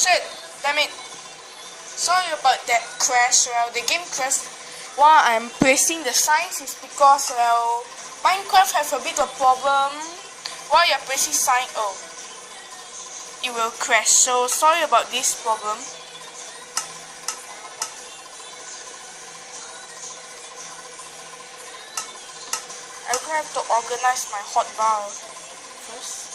shit, damn it. Sorry about that crash. Well, the game crashed while I'm pressing the signs is because, well, Minecraft has a bit of problem. While you're pressing sign, oh, it will crash. So sorry about this problem. I will have to organize my hotbar first.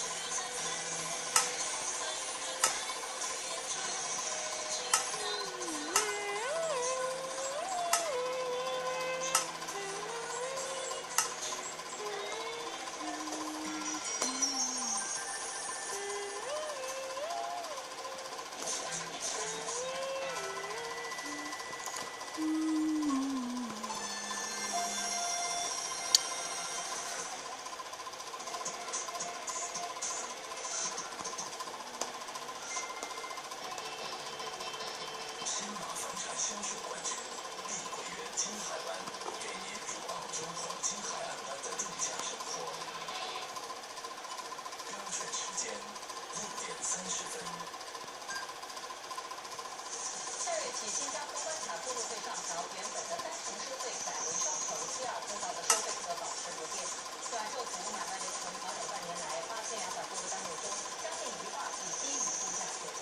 新加坡关卡过路费上调，原本的单程收费改为双程，T2通道的收费则保持不变。短售服务买卖流程调整半年来，8200过路单位中，将近一半以低于估价成交。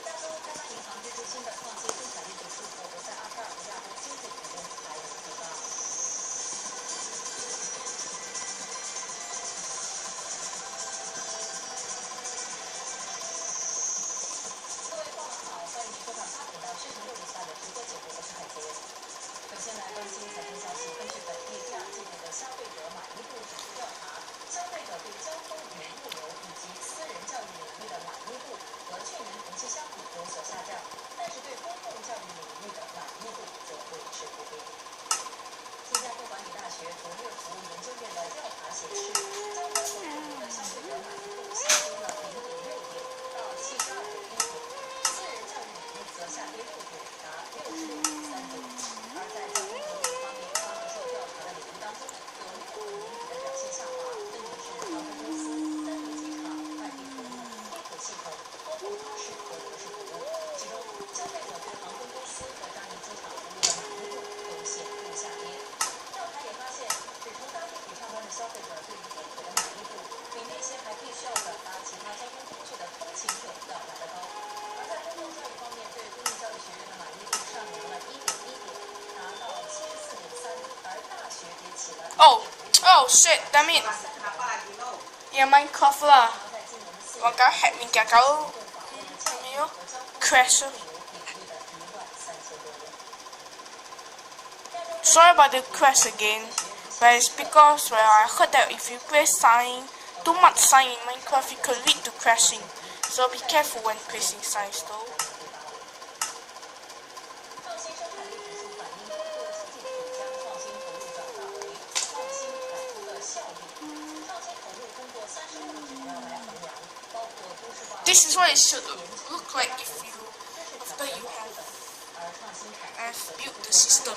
亚洲开发银行推出新的创新生产力指数，我国在22个亚洲经济体中排名第8。市场6以下的直播节目，我是海杰。首先来关心财经消息。根据本地第2季度的消费者满意度指数调查，消费者对交通与物流以及私人教育领域的满意度和去年同期相比有所下降，但是对公共教育领域的满意度则维持不变。新加坡管理大学卓越服务研究院的调查显示，交通和物流的消费者满意度下跌了0.6点到72.1点。则下跌6点，达66.3点。而在交通投入方面，当时受调查的领域当中，有6个年底的表现下滑，分别是航空公司、单轮机场、快递服务、地铁系统、公共巴士和德士服务。其中，消费者对航空公司和樟宜机场服务的满意度都显著下跌。调查也发现，只乘搭地铁上班的消费者对于地铁的满意度，比那些还必须要转搭其他交通工具的通勤者要来得高。而在公共教育方面，对公立教育学院的满意度上扬了1.1点，达到74.3，而大学也起了。Oh shit, damn it. Yeah, Minecraft lah. Orang kau hack minyak kau. Crash. Sorry about the crash again, but it's because I heard that if you press sign, too much sign in Minecraft, it could lead to crashing. So be careful when pressing signs though. This is what it should look like if you, after you have built the system.